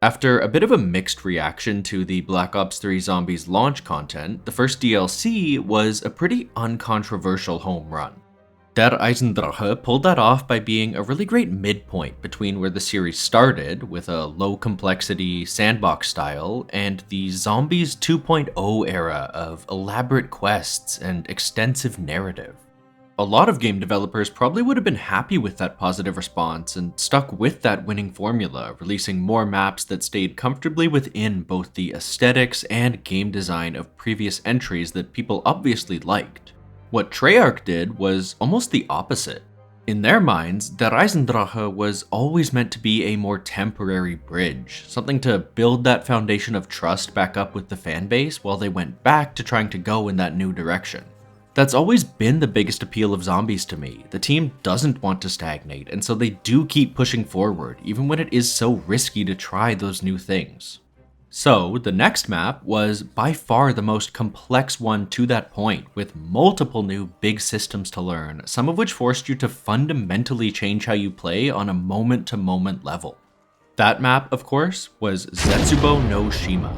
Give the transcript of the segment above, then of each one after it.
After a bit of a mixed reaction to the Black Ops 3 Zombies launch content, the first DLC was a pretty uncontroversial home run. Der Eisendrache pulled that off by being a really great midpoint between where the series started, with a low complexity sandbox style, and the Zombies 2.0 era of elaborate quests and extensive narrative. A lot of game developers probably would have been happy with that positive response and stuck with that winning formula, releasing more maps that stayed comfortably within both the aesthetics and game design of previous entries that people obviously liked. What Treyarch did was almost the opposite. In their minds, Der Eisendrache was always meant to be a more temporary bridge, something to build that foundation of trust back up with the fanbase while they went back to trying to go in that new direction. That's always been the biggest appeal of Zombies to me. The team doesn't want to stagnate, and so they do keep pushing forward, even when it is so risky to try those new things. So, the next map was by far the most complex one to that point, with multiple new big systems to learn, some of which forced you to fundamentally change how you play on a moment-to-moment level. That map, of course, was Zetsubou no Shima.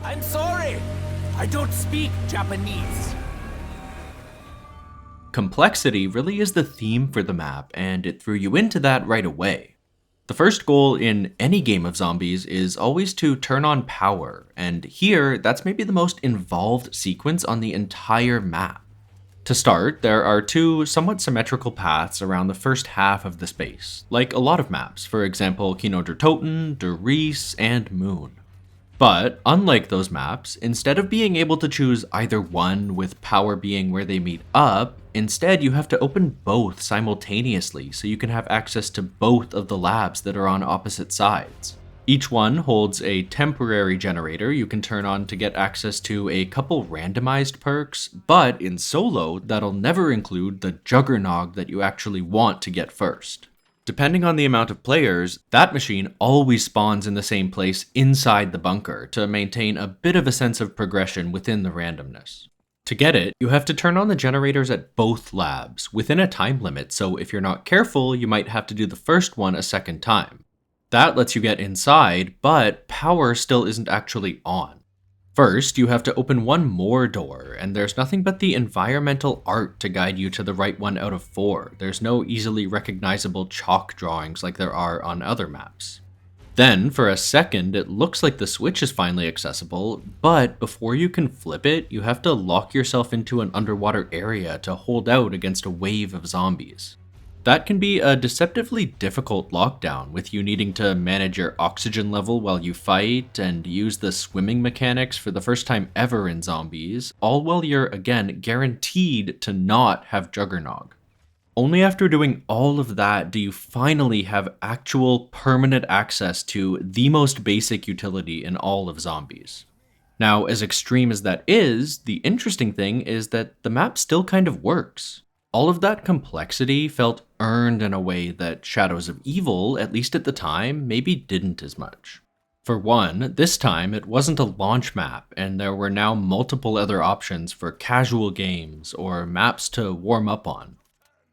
I'm sorry, I don't speak Japanese. Complexity really is the theme for the map, and it threw you into that right away. The first goal in any game of zombies is always to turn on power, and here, that's maybe the most involved sequence on the entire map. To start, there are two somewhat symmetrical paths around the first half of the space, like a lot of maps, for example Kino der Toten, der Ries, and Moon. But, unlike those maps, instead of being able to choose either one with power being where they meet up, instead you have to open both simultaneously so you can have access to both of the labs that are on opposite sides. Each one holds a temporary generator you can turn on to get access to a couple randomized perks, but in solo, that'll never include the Juggernog that you actually want to get first. Depending on the amount of players, that machine always spawns in the same place inside the bunker to maintain a bit of a sense of progression within the randomness. To get it, you have to turn on the generators at both labs, within a time limit, so if you're not careful, you might have to do the first one a second time. That lets you get inside, but power still isn't actually on. First, you have to open one more door, and there's nothing but the environmental art to guide you to the right one out of 4. There's no easily recognizable chalk drawings like there are on other maps. Then, for a second, it looks like the switch is finally accessible, but before you can flip it, you have to lock yourself into an underwater area to hold out against a wave of zombies. That can be a deceptively difficult lockdown, with you needing to manage your oxygen level while you fight and use the swimming mechanics for the first time ever in Zombies, all while you're, again, guaranteed to not have Juggernog. Only after doing all of that do you finally have actual permanent access to the most basic utility in all of Zombies. Now, as extreme as that is, the interesting thing is that the map still kind of works. All of that complexity felt earned in a way that Shadows of Evil, at least at the time, maybe didn't as much. For one, this time it wasn't a launch map, and there were now multiple other options for casual games or maps to warm up on.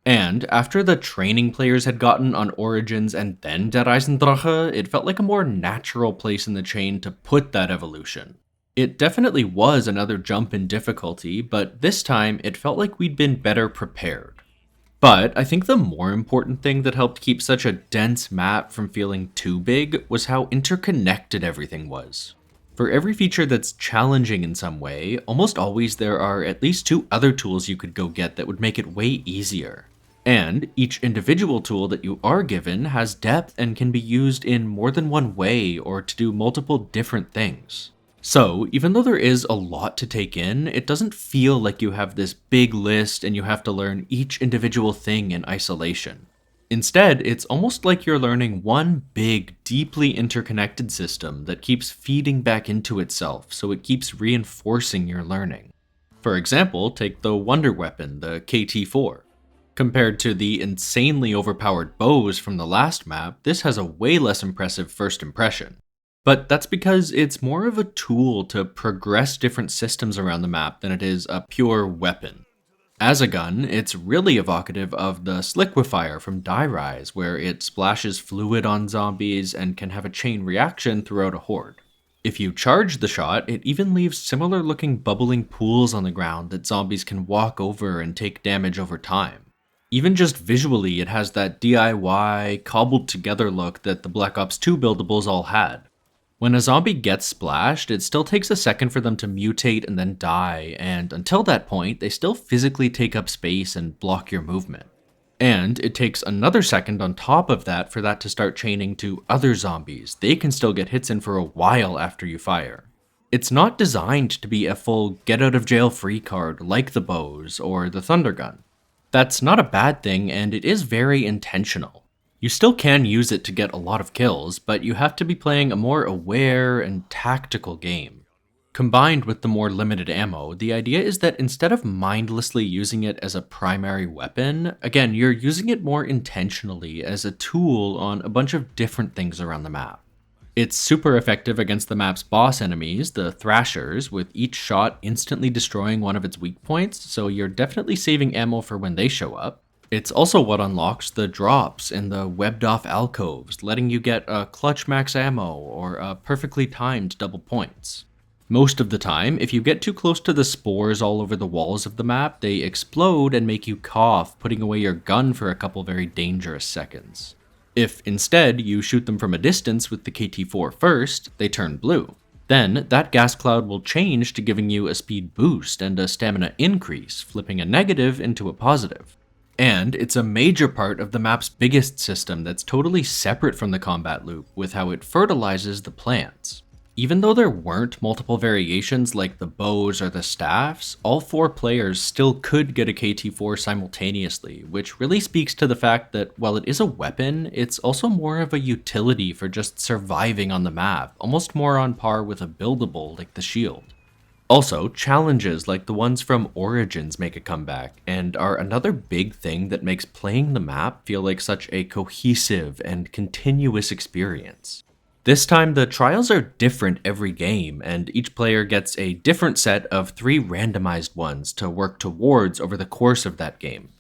And after the training players had gotten on Origins and then Der Eisendrache, it felt like a more natural place in the chain to put that evolution. It definitely was another jump in difficulty, but this time it felt like we'd been better prepared. But I think the more important thing that helped keep such a dense map from feeling too big was how interconnected everything was. For every feature that's challenging in some way, almost always there are at least 2 other tools you could go get that would make it way easier. And each individual tool that you are given has depth and can be used in more than one way or to do multiple different things. So, even though there is a lot to take in, it doesn't feel like you have this big list and you have to learn each individual thing in isolation. Instead, it's almost like you're learning one big, deeply interconnected system that keeps feeding back into itself, so it keeps reinforcing your learning. For example, take the wonder weapon, the KT-4. Compared to the insanely overpowered bows from the last map, this has a way less impressive first impression. But that's because it's more of a tool to progress different systems around the map than it is a pure weapon. As a gun, it's really evocative of the Sliquifier from Die Rise, where it splashes fluid on zombies and can have a chain reaction throughout a horde. If you charge the shot, it even leaves similar looking bubbling pools on the ground that zombies can walk over and take damage over time. Even just visually, it has that DIY, cobbled together look that the Black Ops 2 buildables all had. When a zombie gets splashed, it still takes a second for them to mutate and then die, and until that point, they still physically take up space and block your movement. And it takes another second on top of that for that to start chaining to other zombies. They can still get hits in for a while after you fire. It's not designed to be a full get out of jail free card like the bows or the thunder gun. That's not a bad thing, and it is very intentional. You still can use it to get a lot of kills, but you have to be playing a more aware and tactical game. Combined with the more limited ammo, the idea is that instead of mindlessly using it as a primary weapon, again, you're using it more intentionally as a tool on a bunch of different things around the map. It's super effective against the map's boss enemies, the Thrashers, with each shot instantly destroying one of its weak points, so you're definitely saving ammo for when they show up. It's also what unlocks the drops in the webbed off alcoves, letting you get a clutch max ammo or a perfectly timed double points. Most of the time, if you get too close to the spores all over the walls of the map, they explode and make you cough, putting away your gun for a couple very dangerous seconds. If instead you shoot them from a distance with the KT-4 first, they turn blue. Then that gas cloud will change to giving you a speed boost and a stamina increase, flipping a negative into a positive. And it's a major part of the map's biggest system that's totally separate from the combat loop with how it fertilizes the plants. Even though there weren't multiple variations like the bows or the staffs, all 4 players still could get a KT-4 simultaneously, which really speaks to the fact that while it is a weapon, it's also more of a utility for just surviving on the map, almost more on par with a buildable like the shield. Also, challenges like the ones from Origins make a comeback, and are another big thing that makes playing the map feel like such a cohesive and continuous experience. This time, the trials are different every game, and each player gets a different set of 3 randomized ones to work towards over the course of that game.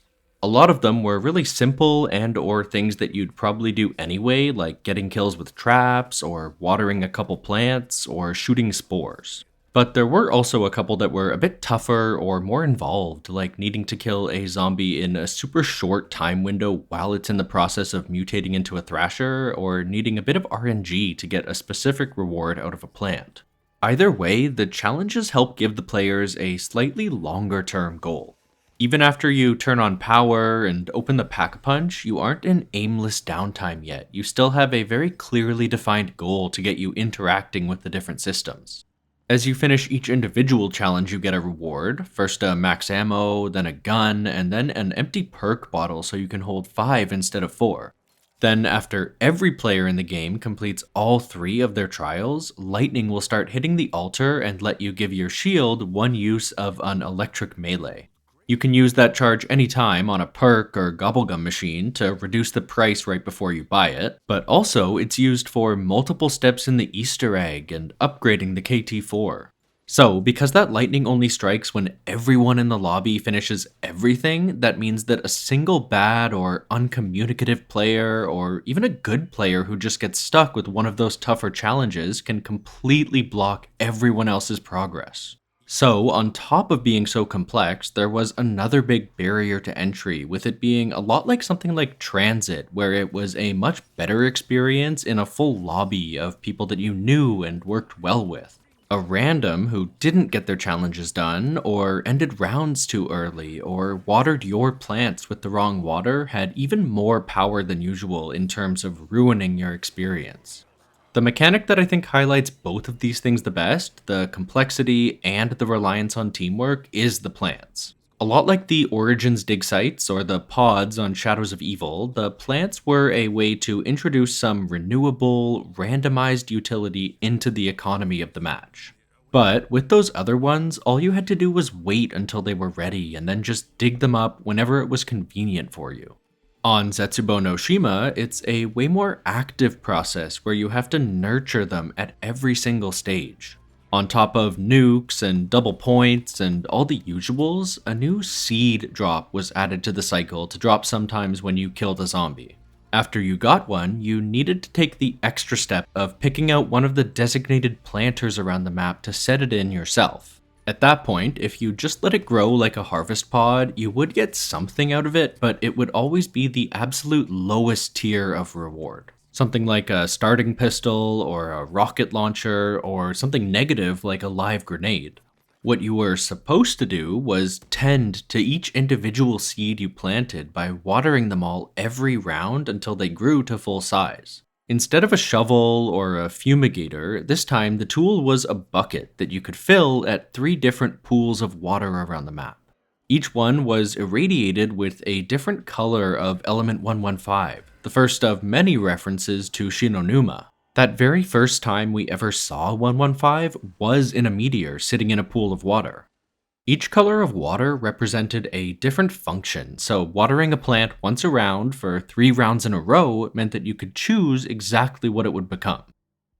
A lot of them were really simple and or things that you'd probably do anyway, like getting kills with traps, or watering a couple plants, or shooting spores. But there were also a couple that were a bit tougher or more involved, like needing to kill a zombie in a super short time window while it's in the process of mutating into a Thrasher, or needing a bit of RNG to get a specific reward out of a plant. Either way, the challenges help give the players a slightly longer term goal. Even after you turn on power and open the pack-a-punch, you aren't in aimless downtime yet. You still have a very clearly defined goal to get you interacting with the different systems. As you finish each individual challenge, you get a reward. First a max ammo, then a gun, and then an empty perk bottle so you can hold 5 instead of 4. Then after every player in the game completes all 3 of their trials, lightning will start hitting the altar and let you give your shield 1 use of an electric melee. You can use that charge anytime on a perk or gobblegum machine to reduce the price right before you buy it, but also it's used for multiple steps in the Easter egg and upgrading the KT-4. So, because that lightning only strikes when everyone in the lobby finishes everything, that means that a single bad or uncommunicative player, or even a good player who just gets stuck with one of those tougher challenges, can completely block everyone else's progress. So, on top of being so complex, there was another big barrier to entry, with it being a lot like something like Transit, where it was a much better experience in a full lobby of people that you knew and worked well with. A random who didn't get their challenges done, or ended rounds too early, or watered your plants with the wrong water had even more power than usual in terms of ruining your experience. The mechanic that I think highlights both of these things the best, the complexity and the reliance on teamwork, is the plants. A lot like the Origins dig sites or the pods on Shadows of Evil, the plants were a way to introduce some renewable, randomized utility into the economy of the match. But with those other ones, all you had to do was wait until they were ready and then just dig them up whenever it was convenient for you. On Zetsubou no Shima, it's a way more active process where you have to nurture them at every single stage. On top of nukes and double points and all the usuals, a new seed drop was added to the cycle to drop sometimes when you killed a zombie. After you got one, you needed to take the extra step of picking out one of the designated planters around the map to set it in yourself. At that point, if you just let it grow like a harvest pod, you would get something out of it, but it would always be the absolute lowest tier of reward. Something like a starting pistol, or a rocket launcher, or something negative like a live grenade. What you were supposed to do was tend to each individual seed you planted by watering them all every round until they grew to full size. Instead of a shovel or a fumigator, this time the tool was a bucket that you could fill at 3 different pools of water around the map. Each one was irradiated with a different color of element 115, the first of many references to Numa. That very first time we ever saw 115 was in a meteor sitting in a pool of water. Each color of water represented a different function, so watering a plant once a round for 3 rounds in a row meant that you could choose exactly what it would become.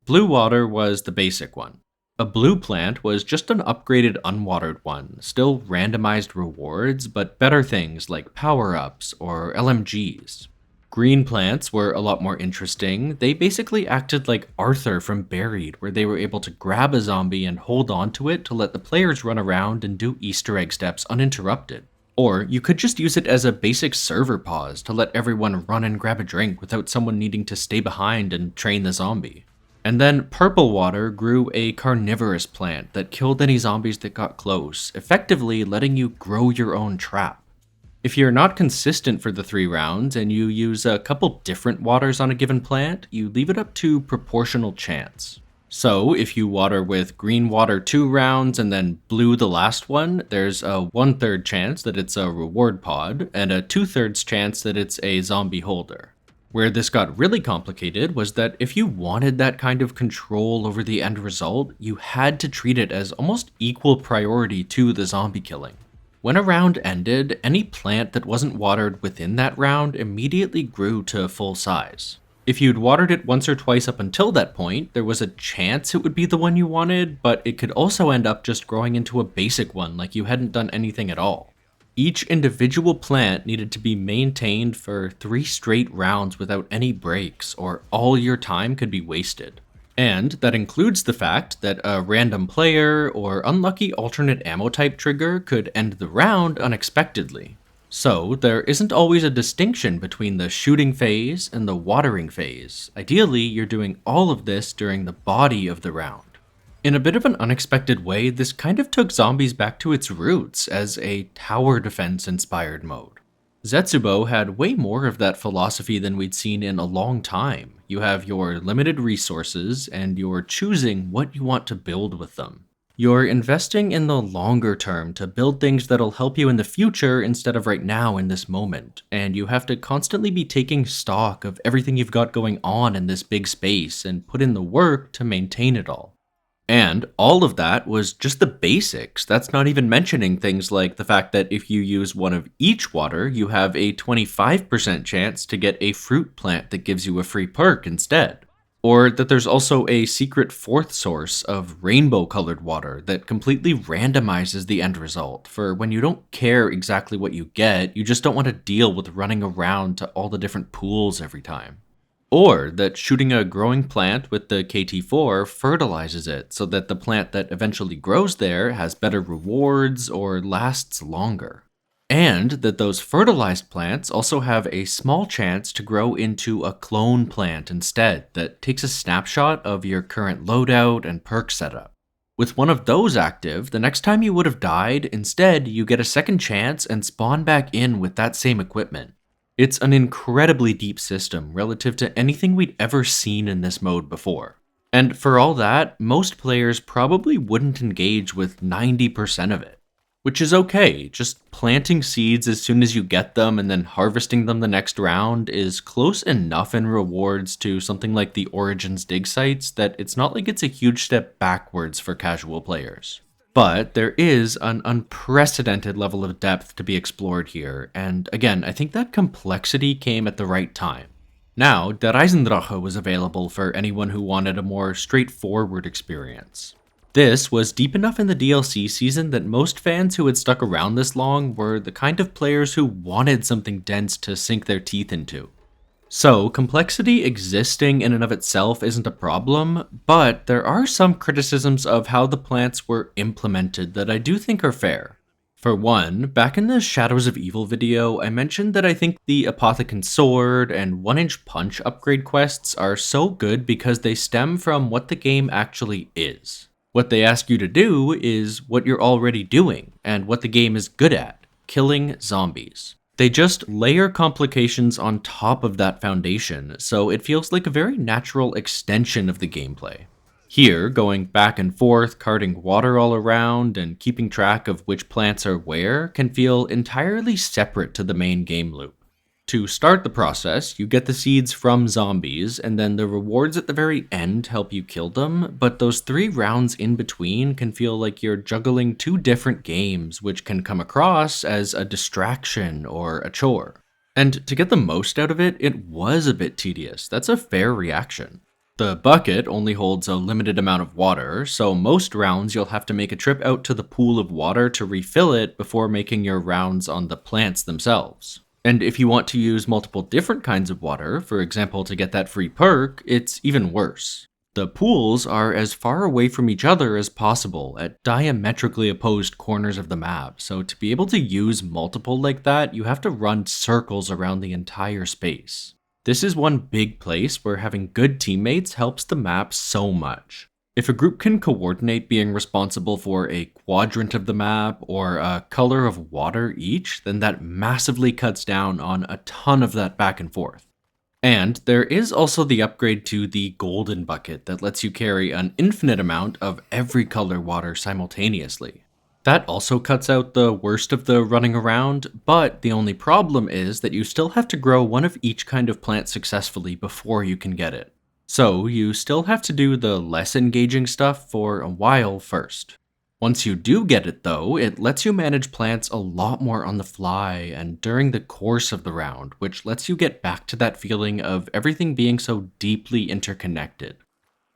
Blue water was the basic one. A blue plant was just an upgraded unwatered one, still randomized rewards, but better things like power-ups or LMGs. Green plants were a lot more interesting. They basically acted like Arthur from Buried, where they were able to grab a zombie and hold onto it to let the players run around and do Easter egg steps uninterrupted. Or you could just use it as a basic server pause to let everyone run and grab a drink without someone needing to stay behind and train the zombie. And then purple water grew a carnivorous plant that killed any zombies that got close, effectively letting you grow your own trap. If you're not consistent for the 3 rounds and you use a couple different waters on a given plant, you leave it up to proportional chance. So if you water with green water 2 rounds and then blue the last one, there's a 1/3 chance that it's a reward pod and a 2/3 chance that it's a zombie holder. Where this got really complicated was that if you wanted that kind of control over the end result, you had to treat it as almost equal priority to the zombie killing. When a round ended, any plant that wasn't watered within that round immediately grew to full size. If you'd watered it once or twice up until that point, there was a chance it would be the one you wanted, but it could also end up just growing into a basic one like you hadn't done anything at all. Each individual plant needed to be maintained for 3 straight rounds without any breaks, or all your time could be wasted. And that includes the fact that a random player or unlucky alternate ammo type trigger could end the round unexpectedly. So there isn't always a distinction between the shooting phase and the watering phase. Ideally, you're doing all of this during the body of the round. In a bit of an unexpected way, this kind of took Zombies back to its roots as a tower defense inspired mode. Zetsubou had way more of that philosophy than we'd seen in a long time. You have your limited resources, and you're choosing what you want to build with them. You're investing in the longer term to build things that'll help you in the future instead of right now in this moment, and you have to constantly be taking stock of everything you've got going on in this big space and put in the work to maintain it all. And all of that was just the basics. That's not even mentioning things like the fact that if you use one of each water, you have a 25% chance to get a fruit plant that gives you a free perk instead. Or that there's also a secret 4th source of rainbow-colored water that completely randomizes the end result for when you don't care exactly what you get, you just don't want to deal with running around to all the different pools every time. Or that shooting a growing plant with the KT4 fertilizes it so that the plant that eventually grows there has better rewards or lasts longer. And that those fertilized plants also have a small chance to grow into a clone plant instead that takes a snapshot of your current loadout and perk setup. With one of those active, the next time you would have died, instead you get a second chance and spawn back in with that same equipment. It's an incredibly deep system relative to anything we'd ever seen in this mode before. And for all that, most players probably wouldn't engage with 90% of it. Which is okay, just planting seeds as soon as you get them and then harvesting them the next round is close enough in rewards to something like the Origins dig sites that it's not like it's a huge step backwards for casual players. But there is an unprecedented level of depth to be explored here, and again, I think that complexity came at the right time. Now, Der Eisendrache was available for anyone who wanted a more straightforward experience. This was deep enough in the DLC season that most fans who had stuck around this long were the kind of players who wanted something dense to sink their teeth into. So, complexity existing in and of itself isn't a problem, but there are some criticisms of how the plants were implemented that I do think are fair. For one, back in the Shadows of Evil video, I mentioned that I think the Apothecant Sword and 1-inch Punch upgrade quests are so good because they stem from what the game actually is. What they ask you to do is what you're already doing, and what the game is good at, killing zombies. They just layer complications on top of that foundation, so it feels like a very natural extension of the gameplay. Here, going back and forth, carting water all around, and keeping track of which plants are where can feel entirely separate to the main game loop. To start the process, you get the seeds from zombies, and then the rewards at the very end help you kill them, but those 3 rounds in between can feel like you're juggling 2 different games, which can come across as a distraction or a chore. And to get the most out of it, it was a bit tedious. That's a fair reaction. The bucket only holds a limited amount of water, so most rounds you'll have to make a trip out to the pool of water to refill it before making your rounds on the plants themselves. And if you want to use multiple different kinds of water, for example to get that free perk, it's even worse. The pools are as far away from each other as possible at diametrically opposed corners of the map, so to be able to use multiple like that, you have to run circles around the entire space. This is one big place where having good teammates helps the map so much. If a group can coordinate being responsible for a quadrant of the map or a color of water each, then that massively cuts down on a ton of that back and forth. And there is also the upgrade to the golden bucket that lets you carry an infinite amount of every color water simultaneously. That also cuts out the worst of the running around, but the only problem is that you still have to grow one of each kind of plant successfully before you can get it. So you still have to do the less engaging stuff for a while first. Once you do get it though, it lets you manage plants a lot more on the fly and during the course of the round, which lets you get back to that feeling of everything being so deeply interconnected.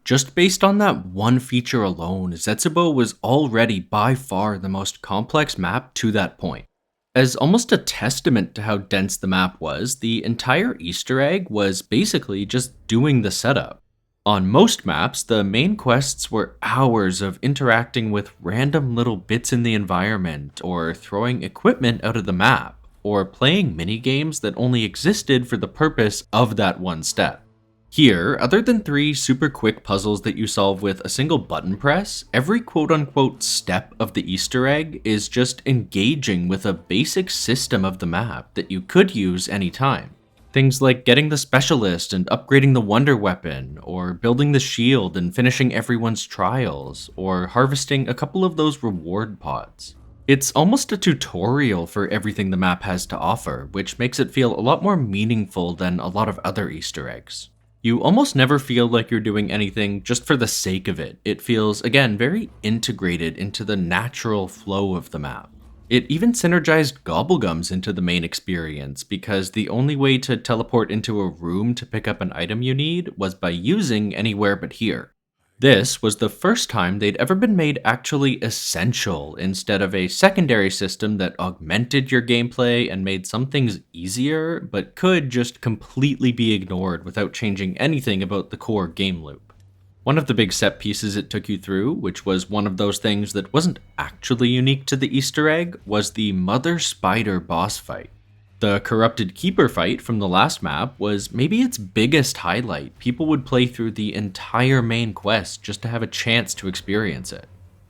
Just based on that one feature alone, Zetsubou was already by far the most complex map to that point. As almost a testament to how dense the map was, the entire Easter egg was basically just doing the setup. On most maps, the main quests were hours of interacting with random little bits in the environment, or throwing equipment out of the map, or playing minigames that only existed for the purpose of that one step. Here, other than 3 super quick puzzles that you solve with a single button press, every quote-unquote step of the Easter egg is just engaging with a basic system of the map that you could use anytime. Things like getting the specialist and upgrading the wonder weapon, or building the shield and finishing everyone's trials, or harvesting a couple of those reward pods. It's almost a tutorial for everything the map has to offer, which makes it feel a lot more meaningful than a lot of other Easter eggs. You almost never feel like you're doing anything just for the sake of it. It feels, again, very integrated into the natural flow of the map. It even synergized gobblegums into the main experience because the only way to teleport into a room to pick up an item you need was by using Anywhere But Here. This was the first time they'd ever been made actually essential instead of a secondary system that augmented your gameplay and made some things easier, but could just completely be ignored without changing anything about the core game loop. One of the big set pieces it took you through, which was one of those things that wasn't actually unique to the Easter egg, was the Mother Spider boss fight. The Corrupted Keeper fight from the last map was maybe its biggest highlight. People would play through the entire main quest just to have a chance to experience it.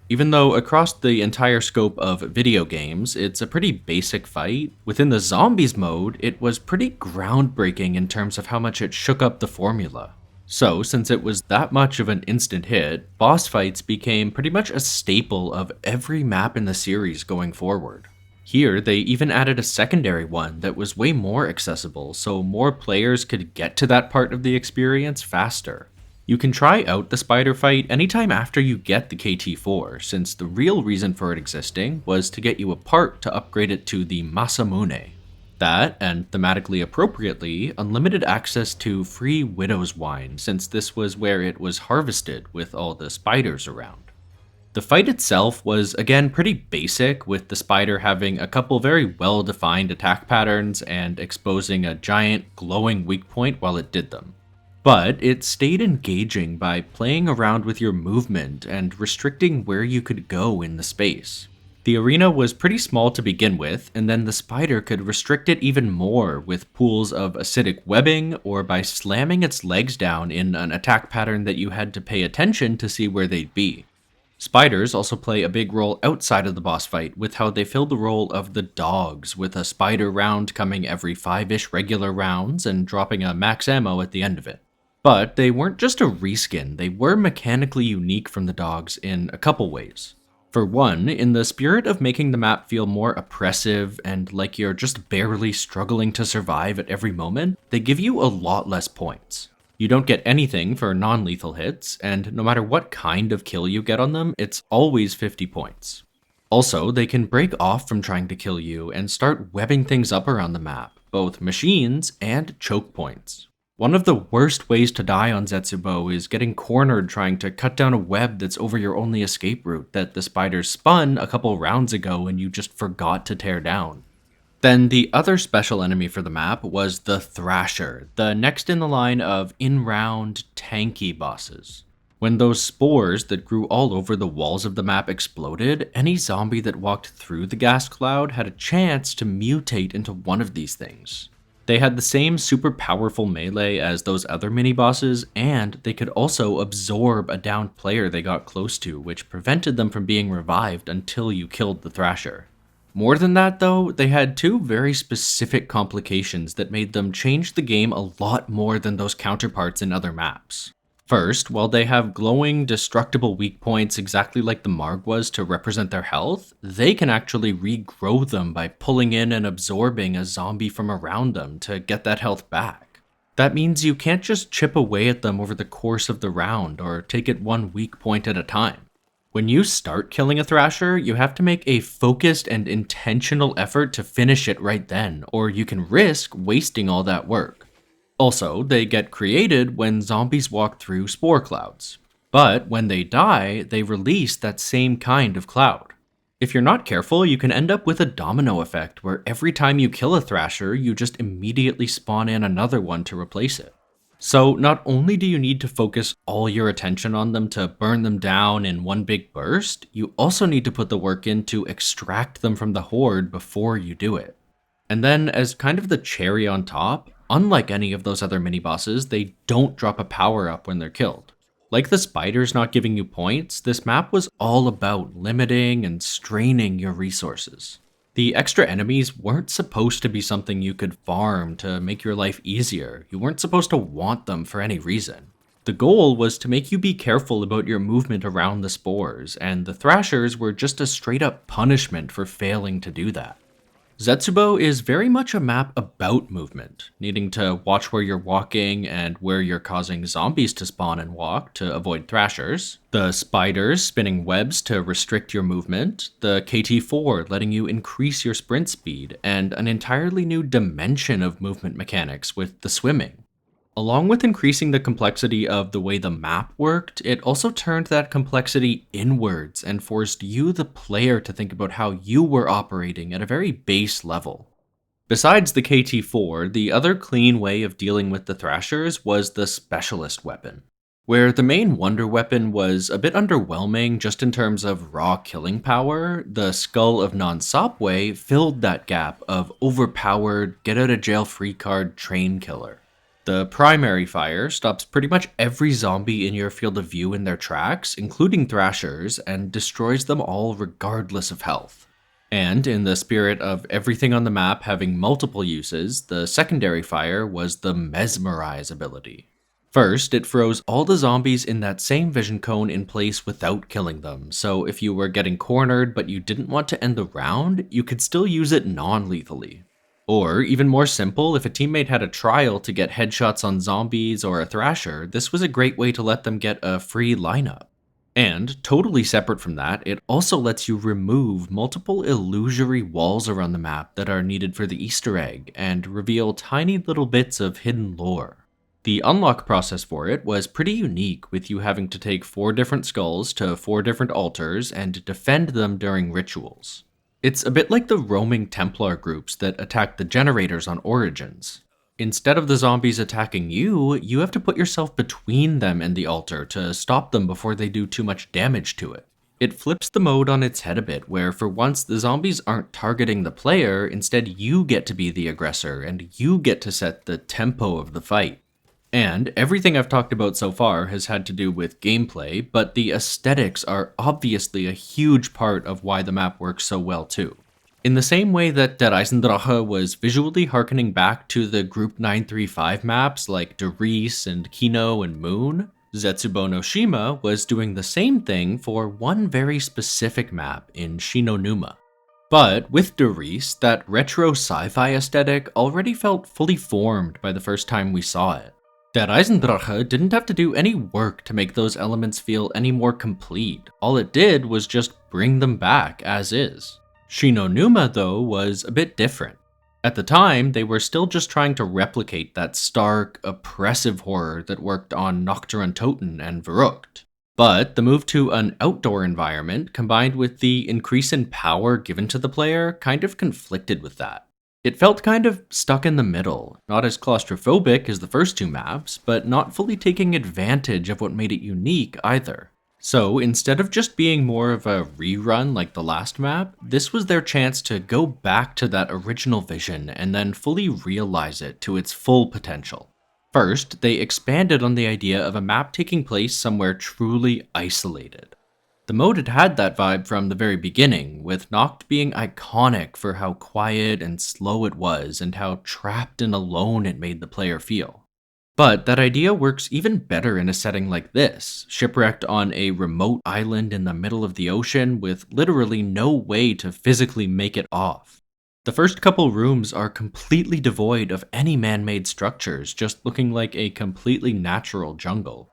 Even though across the entire scope of video games, it's a pretty basic fight, within the Zombies mode, it was pretty groundbreaking in terms of how much it shook up the formula. So, since it was that much of an instant hit, boss fights became pretty much a staple of every map in the series going forward. Here, they even added a secondary one that was way more accessible, so more players could get to that part of the experience faster. You can try out the spider fight anytime after you get the KT4, since the real reason for it existing was to get you a part to upgrade it to the Masamune. That, and thematically appropriately, unlimited access to free Widow's Wine, since this was where it was harvested with all the spiders around. The fight itself was again pretty basic, with the spider having a couple very well defined attack patterns and exposing a giant glowing weak point while it did them. But it stayed engaging by playing around with your movement and restricting where you could go in the space. The arena was pretty small to begin with, and then the spider could restrict it even more with pools of acidic webbing or by slamming its legs down in an attack pattern that you had to pay attention to see where they'd be. Spiders also play a big role outside of the boss fight with how they fill the role of the dogs, with a spider round coming every 5-ish regular rounds and dropping a max ammo at the end of it. But they weren't just a reskin, they were mechanically unique from the dogs in a couple ways. For one, in the spirit of making the map feel more oppressive and like you're just barely struggling to survive at every moment, they give you a lot less points. You don't get anything for non-lethal hits, and no matter what kind of kill you get on them, it's always 50 points. Also, they can break off from trying to kill you and start webbing things up around the map, both machines and choke points. One of the worst ways to die on Zetsubou is getting cornered trying to cut down a web that's over your only escape route that the spiders spun a couple rounds ago and you just forgot to tear down. Then the other special enemy for the map was the Thrasher, the next in the line of in-round tanky bosses. When those spores that grew all over the walls of the map exploded, any zombie that walked through the gas cloud had a chance to mutate into one of these things. They had the same super powerful melee as those other mini-bosses, and they could also absorb a downed player they got close to, which prevented them from being revived until you killed the Thrasher. More than that though, they had two very specific complications that made them change the game a lot more than those counterparts in other maps. First, while they have glowing, destructible weak points exactly like the Marg was to represent their health, they can actually regrow them by pulling in and absorbing a zombie from around them to get that health back. That means you can't just chip away at them over the course of the round or take it one weak point at a time. When you start killing a Thrasher, you have to make a focused and intentional effort to finish it right then, or you can risk wasting all that work. Also, they get created when zombies walk through spore clouds. But when they die, they release that same kind of cloud. If you're not careful, you can end up with a domino effect where every time you kill a Thrasher, you just immediately spawn in another one to replace it. So not only do you need to focus all your attention on them to burn them down in one big burst, you also need to put the work in to extract them from the horde before you do it. And then as kind of the cherry on top, unlike any of those other mini-bosses, they don't drop a power-up when they're killed. Like the spiders not giving you points, this map was all about limiting and straining your resources. The extra enemies weren't supposed to be something you could farm to make your life easier. You weren't supposed to want them for any reason. The goal was to make you be careful about your movement around the spores, and the Thrashers were just a straight-up punishment for failing to do that. Zetsubou is very much a map about movement, needing to watch where you're walking and where you're causing zombies to spawn and walk to avoid Thrashers, the spiders spinning webs to restrict your movement, the KT-4 letting you increase your sprint speed, and an entirely new dimension of movement mechanics with the swimming. Along with increasing the complexity of the way the map worked, it also turned that complexity inwards and forced you, the player, to think about how you were operating at a very base level. Besides the KT-4, the other clean way of dealing with the Thrashers was the Specialist weapon, where the main wonder weapon was a bit underwhelming just in terms of raw killing power. The Skull of Non-Sopway filled that gap of overpowered, get-out-of-jail-free card train killer. The primary fire stops pretty much every zombie in your field of view in their tracks, including Thrashers, and destroys them all regardless of health. And in the spirit of everything on the map having multiple uses, the secondary fire was the Mesmerize ability. First, it froze all the zombies in that same vision cone in place without killing them, so if you were getting cornered but you didn't want to end the round, you could still use it non-lethally. Or, even more simple, if a teammate had a trial to get headshots on zombies or a Thrasher, this was a great way to let them get a free lineup. And, totally separate from that, it also lets you remove multiple illusory walls around the map that are needed for the Easter egg, and reveal tiny little bits of hidden lore. The unlock process for it was pretty unique, with you having to take 4 different skulls to 4 different altars and defend them during rituals. It's a bit like the roaming Templar groups that attack the generators on Origins. Instead of the zombies attacking you, you have to put yourself between them and the altar to stop them before they do too much damage to it. It flips the mode on its head a bit, where for once the zombies aren't targeting the player, instead you get to be the aggressor and you get to set the tempo of the fight. And everything I've talked about so far has had to do with gameplay, but the aesthetics are obviously a huge part of why the map works so well too. In the same way that Der Eisendrache was visually harkening back to the Group 935 maps like Der Riese and Kino and Moon, Zetsubou no Shima was doing the same thing for one very specific map in Numa. But with Der Riese, that retro sci-fi aesthetic already felt fully formed by the first time we saw it. Der Eisendrache didn't have to do any work to make those elements feel any more complete. All it did was just bring them back as is. Numa, though, was a bit different. At the time, they were still just trying to replicate that stark, oppressive horror that worked on Nocturne Toten and Verrückt. But the move to an outdoor environment, combined with the increase in power given to the player, kind of conflicted with that. It felt kind of stuck in the middle, not as claustrophobic as the first 2 maps, but not fully taking advantage of what made it unique either. So instead of just being more of a rerun like the last map, this was their chance to go back to that original vision and then fully realize it to its full potential. First, they expanded on the idea of a map taking place somewhere truly isolated. The mode had that vibe from the very beginning, with Noct being iconic for how quiet and slow it was and how trapped and alone it made the player feel. But that idea works even better in a setting like this, shipwrecked on a remote island in the middle of the ocean with literally no way to physically make it off. The first couple rooms are completely devoid of any man-made structures, just looking like a completely natural jungle.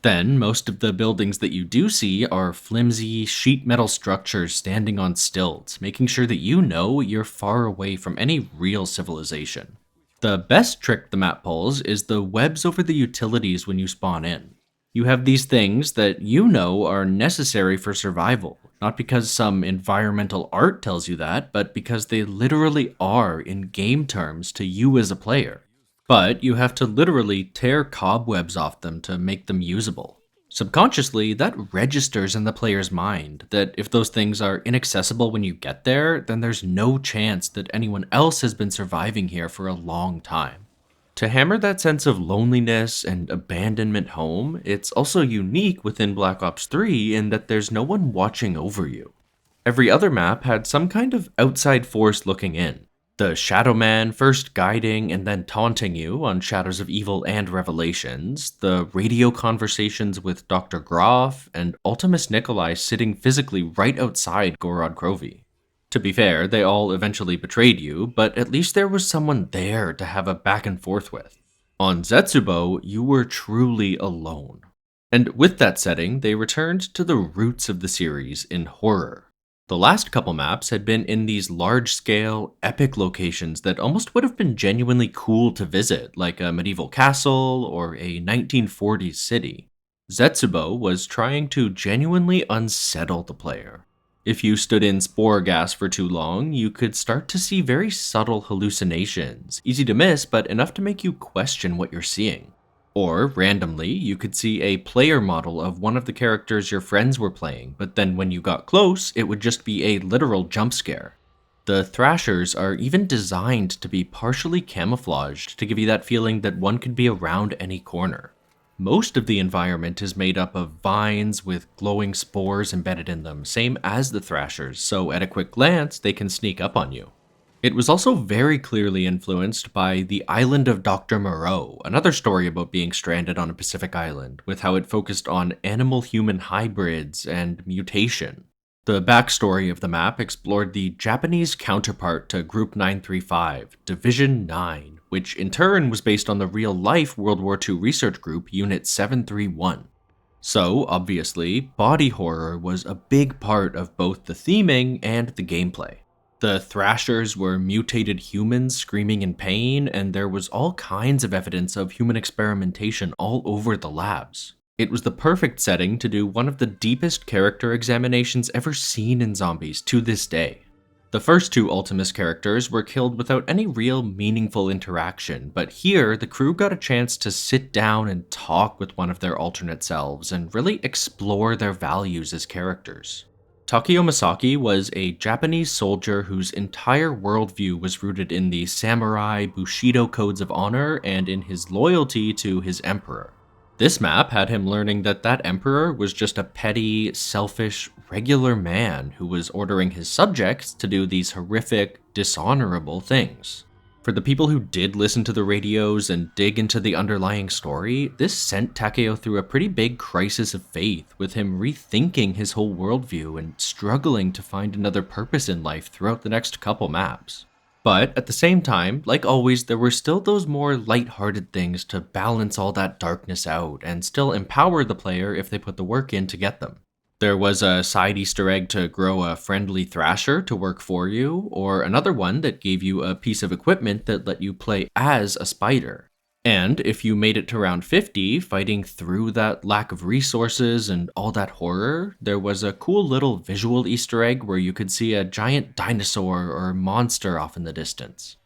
Then, most of the buildings that you do see are flimsy, sheet metal structures standing on stilts, making sure that you know you're far away from any real civilization. The best trick the map pulls is the webs over the utilities when you spawn in. You have these things that you know are necessary for survival, not because some environmental art tells you that, but because they literally are in game terms to you as a player. But you have to literally tear cobwebs off them to make them usable. Subconsciously, that registers in the player's mind that if those things are inaccessible when you get there, then there's no chance that anyone else has been surviving here for a long time. To hammer that sense of loneliness and abandonment home, it's also unique within Black Ops 3 in that there's no one watching over you. Every other map had some kind of outside force looking in. The Shadow Man first guiding and then taunting you on Shadows of Evil and Revelations, the radio conversations with Dr. Groff, and Ultimus Nikolai sitting physically right outside Gorod Krovi. To be fair, they all eventually betrayed you, but at least there was someone there to have a back and forth with. On Zetsubou, you were truly alone. And with that setting, they returned to the roots of the series in horror. The last couple maps had been in these large-scale, epic locations that almost would have been genuinely cool to visit, like a medieval castle or a 1940s city. Zetsubou was trying to genuinely unsettle the player. If you stood in spore gas for too long, you could start to see very subtle hallucinations, easy to miss but enough to make you question what you're seeing. Or, randomly, you could see a player model of one of the characters your friends were playing, but then when you got close, it would just be a literal jump scare. The Thrashers are even designed to be partially camouflaged to give you that feeling that one could be around any corner. Most of the environment is made up of vines with glowing spores embedded in them, same as the Thrashers, so at a quick glance, they can sneak up on you. It was also very clearly influenced by The Island of Dr. Moreau, another story about being stranded on a Pacific island, with how it focused on animal-human hybrids and mutation. The backstory of the map explored the Japanese counterpart to Group 935, Division 9, which in turn was based on the real-life World War II research group Unit 731. So, obviously, body horror was a big part of both the theming and the gameplay. The Thrashers were mutated humans screaming in pain, and there was all kinds of evidence of human experimentation all over the labs. It was the perfect setting to do one of the deepest character examinations ever seen in Zombies to this day. The first two Ultimus characters were killed without any real meaningful interaction, but here the crew got a chance to sit down and talk with one of their alternate selves and really explore their values as characters. Takeo Masaki was a Japanese soldier whose entire worldview was rooted in the samurai Bushido codes of honor and in his loyalty to his emperor. This map had him learning that that emperor was just a petty, selfish, regular man who was ordering his subjects to do these horrific, dishonorable things. For the people who did listen to the radios and dig into the underlying story, this sent Takeo through a pretty big crisis of faith, with him rethinking his whole worldview and struggling to find another purpose in life throughout the next couple maps. But at the same time, like always, there were still those more lighthearted things to balance all that darkness out and still empower the player if they put the work in to get them. There was a side Easter egg to grow a friendly Thrasher to work for you, or another one that gave you a piece of equipment that let you play as a spider. And if you made it to round 50, fighting through that lack of resources and all that horror, there was a cool little visual Easter egg where you could see a giant dinosaur or monster off in the distance.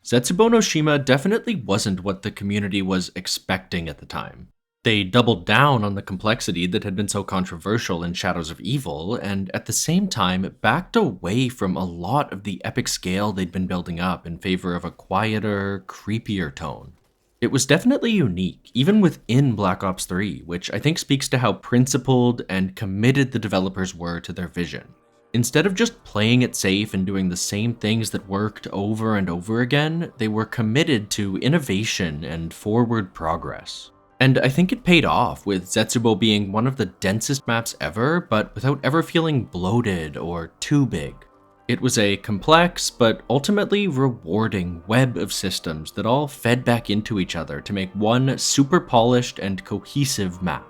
Zetsubou no Shima definitely wasn't what the community was expecting at the time. They doubled down on the complexity that had been so controversial in Shadows of Evil, and at the same time backed away from a lot of the epic scale they'd been building up in favor of a quieter, creepier tone. It was definitely unique, even within Black Ops 3, which I think speaks to how principled and committed the developers were to their vision. Instead of just playing it safe and doing the same things that worked over and over again, they were committed to innovation and forward progress. And I think it paid off, with Zetsubou being one of the densest maps ever, but without ever feeling bloated or too big. It was a complex, but ultimately rewarding web of systems that all fed back into each other to make one super polished and cohesive map.